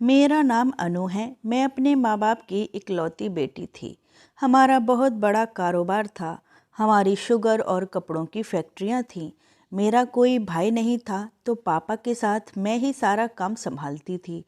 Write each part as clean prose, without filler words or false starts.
मेरा नाम अनु है। मैं अपने माँ बाप की इकलौती बेटी थी। हमारा बहुत बड़ा कारोबार था। हमारी शुगर और कपड़ों की फैक्ट्रियाँ थीं। मेरा कोई भाई नहीं था तो पापा के साथ मैं ही सारा काम संभालती थी।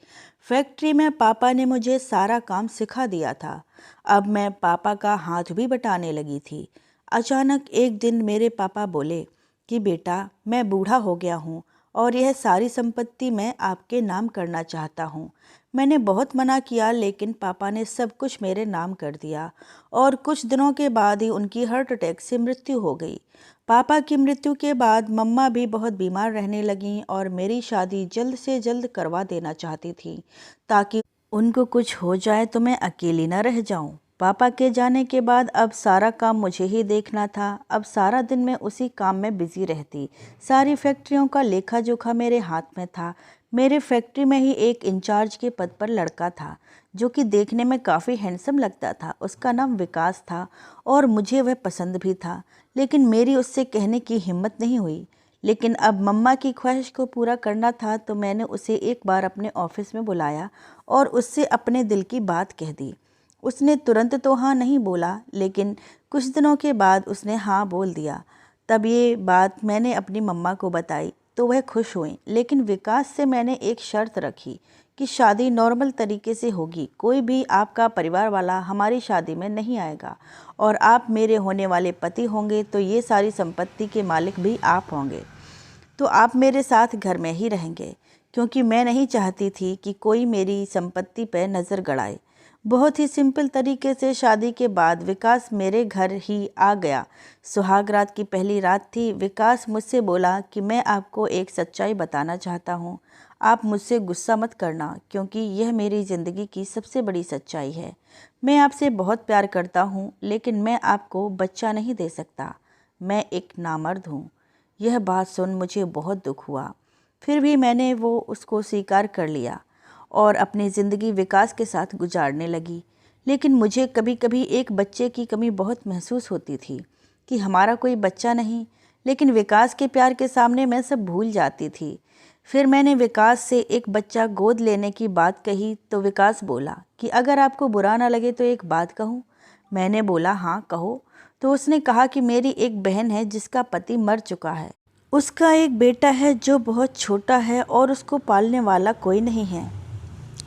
फैक्ट्री में पापा ने मुझे सारा काम सिखा दिया था। अब मैं पापा का हाथ भी बटाने लगी थी। अचानक एक दिन मेरे पापा बोले कि बेटा, मैं बूढ़ा हो गया हूँ और यह सारी संपत्ति मैं आपके नाम करना चाहता हूँ। मैंने बहुत मना किया लेकिन पापा ने सब कुछ मेरे नाम कर दिया और कुछ दिनों के बाद ही उनकी हार्ट अटैक से मृत्यु हो गई। पापा की मृत्यु के बाद मम्मा भी बहुत बीमार रहने लगीं और मेरी शादी जल्द से जल्द करवा देना चाहती थी ताकि उनको कुछ हो जाए तो मैं अकेली न रह जाऊं। पापा के जाने के बाद अब सारा काम मुझे ही देखना था। अब सारा दिन मैं उसी काम में बिजी रहती। सारी फैक्ट्रियों का लेखा जोखा मेरे हाथ में था। मेरे फैक्ट्री में ही एक इंचार्ज के पद पर लड़का था जो कि देखने में काफ़ी हैंडसम लगता था। उसका नाम विकास था और मुझे वह पसंद भी था, लेकिन मेरी उससे कहने की हिम्मत नहीं हुई। लेकिन अब मम्मा की ख्वाहिश को पूरा करना था तो मैंने उसे एक बार अपने ऑफिस में बुलाया और उससे अपने दिल की बात कह दी। उसने तुरंत तो हाँ नहीं बोला, लेकिन कुछ दिनों के बाद उसने हाँ बोल दिया। तब ये बात मैंने अपनी मम्मा को बताई तो वह खुश हुई, लेकिन विकास से मैंने एक शर्त रखी कि शादी नॉर्मल तरीके से होगी। कोई भी आपका परिवार वाला हमारी शादी में नहीं आएगा और आप मेरे होने वाले पति होंगे तो ये सारी संपत्ति के मालिक भी आप होंगे। तो आप मेरे साथ घर में ही रहेंगे, क्योंकि मैं नहीं चाहती थी कि कोई मेरी संपत्ति पर नज़र गड़ाए। बहुत ही सिंपल तरीके से शादी के बाद विकास मेरे घर ही आ गया। सुहाग रात की पहली रात थी। विकास मुझसे बोला कि मैं आपको एक सच्चाई बताना चाहता हूँ। आप मुझसे गुस्सा मत करना, क्योंकि यह मेरी ज़िंदगी की सबसे बड़ी सच्चाई है। मैं आपसे बहुत प्यार करता हूँ, लेकिन मैं आपको बच्चा नहीं दे सकता। मैं एक नामर्द हूँ। यह बात सुन मुझे बहुत दुख हुआ। फिर भी मैंने वो उसको स्वीकार कर लिया और अपनी ज़िंदगी विकास के साथ गुजारने लगी। लेकिन मुझे कभी कभी एक बच्चे की कमी बहुत महसूस होती थी कि हमारा कोई बच्चा नहीं। लेकिन विकास के प्यार के सामने मैं सब भूल जाती थी। फिर मैंने विकास से एक बच्चा गोद लेने की बात कही तो विकास बोला कि अगर आपको बुरा ना लगे तो एक बात कहूँ। मैंने बोला हाँ कहो। तो उसने कहा कि मेरी एक बहन है जिसका पति मर चुका है। उसका एक बेटा है जो बहुत छोटा है और उसको पालने वाला कोई नहीं है।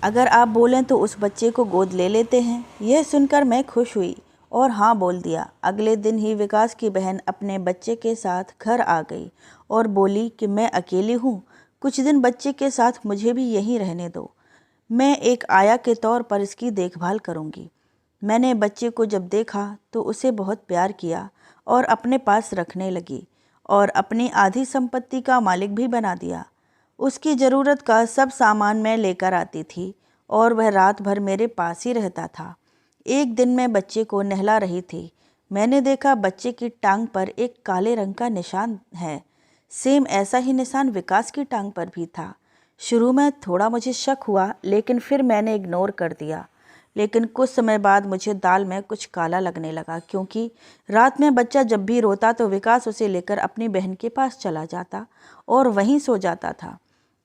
अगर आप बोलें तो उस बच्चे को गोद ले लेते हैं। यह सुनकर मैं खुश हुई और हाँ बोल दिया। अगले दिन ही विकास की बहन अपने बच्चे के साथ घर आ गई और बोली कि मैं अकेली हूँ, कुछ दिन बच्चे के साथ मुझे भी यहीं रहने दो। मैं एक आया के तौर पर इसकी देखभाल करूँगी। मैंने बच्चे को जब देखा तो उसे बहुत प्यार किया और अपने पास रखने लगी और अपनी आधी संपत्ति का मालिक भी बना दिया। उसकी ज़रूरत का सब सामान मैं लेकर आती थी और वह रात भर मेरे पास ही रहता था। एक दिन मैं बच्चे को नहला रही थी। मैंने देखा बच्चे की टांग पर एक काले रंग का निशान है। सेम ऐसा ही निशान विकास की टांग पर भी था। शुरू में थोड़ा मुझे शक हुआ, लेकिन फिर मैंने इग्नोर कर दिया। लेकिन कुछ समय बाद मुझे दाल में कुछ काला लगने लगा, क्योंकि रात में बच्चा जब भी रोता तो विकास उसे लेकर अपनी बहन के पास चला जाता और वहीं सो जाता था।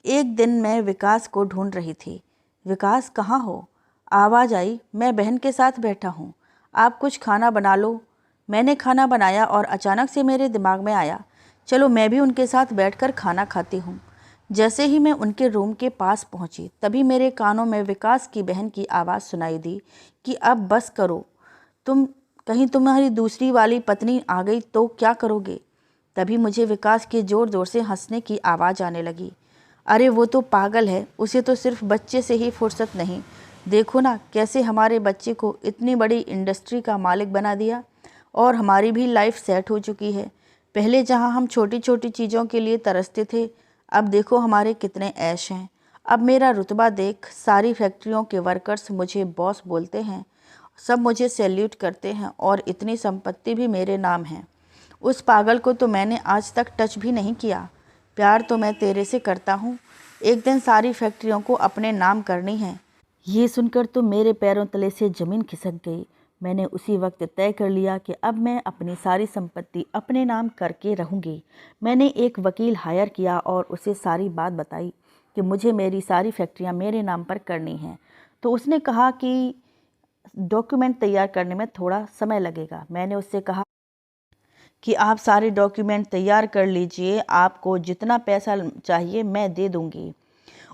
एक दिन मैं विकास को ढूंढ रही थी। विकास कहाँ हो? आवाज़ आई, मैं बहन के साथ बैठा हूँ, आप कुछ खाना बना लो। मैंने खाना बनाया और अचानक से मेरे दिमाग में आया, चलो मैं भी उनके साथ बैठकर खाना खाती हूँ। जैसे ही मैं उनके रूम के पास पहुँची तभी मेरे कानों में विकास की बहन की आवाज़ सुनाई दी कि अब बस करो, तुम कहीं तुम्हारी दूसरी वाली पत्नी आ गई तो क्या करोगे। तभी मुझे विकास के ज़ोर ज़ोर से हंसने की आवाज़ आने लगी। अरे वो तो पागल है, उसे तो सिर्फ बच्चे से ही फुर्सत नहीं। देखो ना कैसे हमारे बच्चे को इतनी बड़ी इंडस्ट्री का मालिक बना दिया और हमारी भी लाइफ सेट हो चुकी है। पहले जहां हम छोटी छोटी चीज़ों के लिए तरसते थे, अब देखो हमारे कितने ऐश हैं। अब मेरा रुतबा देख, सारी फैक्ट्रियों के वर्कर्स मुझे बॉस बोलते हैं, सब मुझे सैल्यूट करते हैं और इतनी संपत्ति भी मेरे नाम है। उस पागल को तो मैंने आज तक टच भी नहीं किया। प्यार तो मैं तेरे से करता हूँ, एक दिन सारी फैक्ट्रियों को अपने नाम करनी है। ये सुनकर तो मेरे पैरों तले से ज़मीन खिसक गई। मैंने उसी वक्त तय कर लिया कि अब मैं अपनी सारी संपत्ति अपने नाम करके रहूँगी। मैंने एक वकील हायर किया और उसे सारी बात बताई कि मुझे मेरी सारी फैक्ट्रियाँ मेरे नाम पर करनी हैं। तो उसने कहा कि डॉक्यूमेंट तैयार करने में थोड़ा समय लगेगा। मैंने उससे कहा कि आप सारे डॉक्यूमेंट तैयार कर लीजिए, आपको जितना पैसा चाहिए मैं दे दूँगी।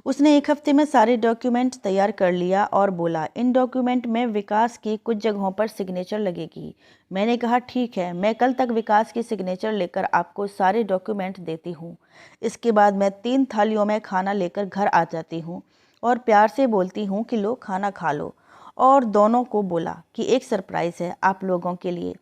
उसने 1 हफ्ते में सारे डॉक्यूमेंट तैयार कर लिया और बोला, इन डॉक्यूमेंट में विकास की कुछ जगहों पर सिग्नेचर लगेगी। मैंने कहा ठीक है, मैं कल तक विकास की सिग्नेचर लेकर आपको सारे डॉक्यूमेंट देती हूँ। इसके बाद मैं 3 थालियों में खाना लेकर घर आ जाती हूँ और प्यार से बोलती हूँ कि लो खाना खा लो। और दोनों को बोला कि एक सरप्राइज़ है आप लोगों के लिए।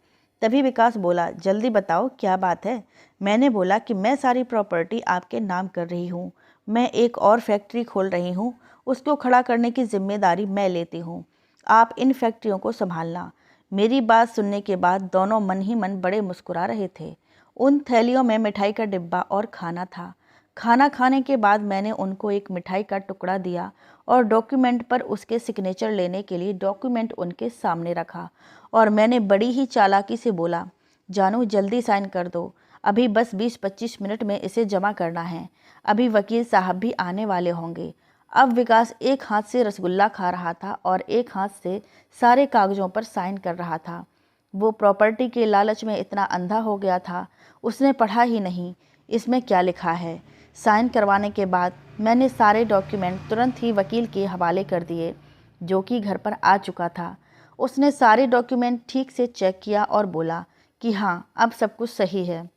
तभी विकास बोला, जल्दी बताओ क्या बात है। मैंने बोला कि मैं सारी प्रॉपर्टी आपके नाम कर रही हूँ, मैं एक और फैक्ट्री खोल रही हूँ, उसको खड़ा करने की जिम्मेदारी मैं लेती हूँ, आप इन फैक्ट्रियों को संभालना। मेरी बात सुनने के बाद दोनों मन ही मन बड़े मुस्कुरा रहे थे। उन थैलियों में मिठाई का डिब्बा और खाना था। खाना खाने के बाद मैंने उनको एक मिठाई का टुकड़ा दिया और डॉक्यूमेंट पर उसके सिग्नेचर लेने के लिए डॉक्यूमेंट उनके सामने रखा और मैंने बड़ी ही चालाकी से बोला, जानू जल्दी साइन कर दो, अभी बस 20-25 मिनट में इसे जमा करना है, अभी वकील साहब भी आने वाले होंगे। अब विकास एक हाथ से रसगुल्ला खा रहा था और एक हाथ से सारे कागज़ों पर साइन कर रहा था। वो प्रॉपर्टी के लालच में इतना अंधा हो गया था, उसने पढ़ा ही नहीं इसमें क्या लिखा है। साइन करवाने के बाद मैंने सारे डॉक्यूमेंट तुरंत ही वकील के हवाले कर दिए, जो कि घर पर आ चुका था। उसने सारे डॉक्यूमेंट ठीक से चेक किया और बोला कि हाँ, अब सब कुछ सही है।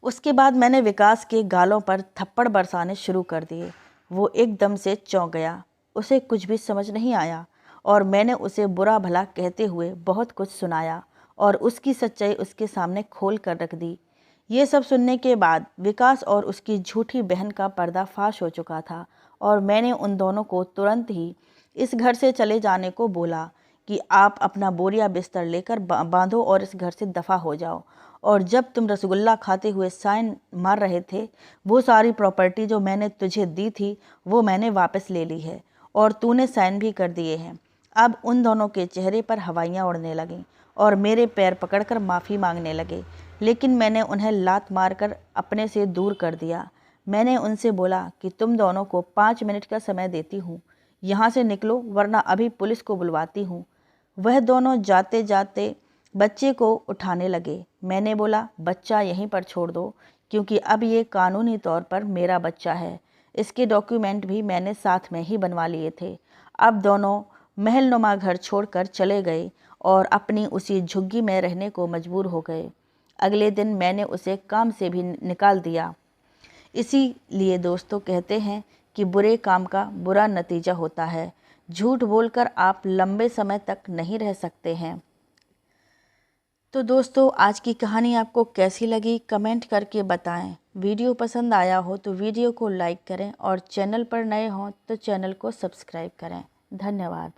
उसके बाद मैंने विकास के गालों पर थप्पड़ बरसाने शुरू कर दिए। वो एकदम से चौंक गया, उसे कुछ भी समझ नहीं आया और मैंने उसे बुरा भला कहते हुए बहुत कुछ सुनाया और उसकी सच्चाई उसके सामने खोल कर रख दी। ये सब सुनने के बाद विकास और उसकी झूठी बहन का पर्दाफाश हो चुका था और मैंने उन दोनों को तुरंत ही इस घर से चले जाने को बोला कि आप अपना बोरिया बिस्तर लेकर बांधो और इस घर से दफ़ा हो जाओ। और जब तुम रसगुल्ला खाते हुए साइन मार रहे थे, वो सारी प्रॉपर्टी जो मैंने तुझे दी थी वो मैंने वापस ले ली है और तूने साइन भी कर दिए हैं। अब उन दोनों के चेहरे पर हवाइयाँ उड़ने लगीं और मेरे पैर पकड़कर माफ़ी मांगने लगे, लेकिन मैंने उन्हें लात मारकर अपने से दूर कर दिया। मैंने उनसे बोला कि तुम दोनों को 5 मिनट का समय देती हूँ, यहाँ से निकलो वरना अभी पुलिस को बुलवाती हूँ। वह दोनों जाते जाते बच्चे को उठाने लगे। मैंने बोला, बच्चा यहीं पर छोड़ दो क्योंकि अब ये कानूनी तौर पर मेरा बच्चा है। इसके डॉक्यूमेंट भी मैंने साथ में ही बनवा लिए थे। अब दोनों महलनुमा घर छोड़कर चले गए और अपनी उसी झुग्गी में रहने को मजबूर हो गए। अगले दिन मैंने उसे काम से भी निकाल दिया। इसीलिए दोस्तों कहते हैं कि बुरे काम का बुरा नतीजा होता है। झूठ बोलकर आप लंबे समय तक नहीं रह सकते हैं। तो दोस्तों आज की कहानी आपको कैसी लगी कमेंट करके बताएं। वीडियो पसंद आया हो तो वीडियो को लाइक करें और चैनल पर नए हों तो चैनल को सब्सक्राइब करें। धन्यवाद।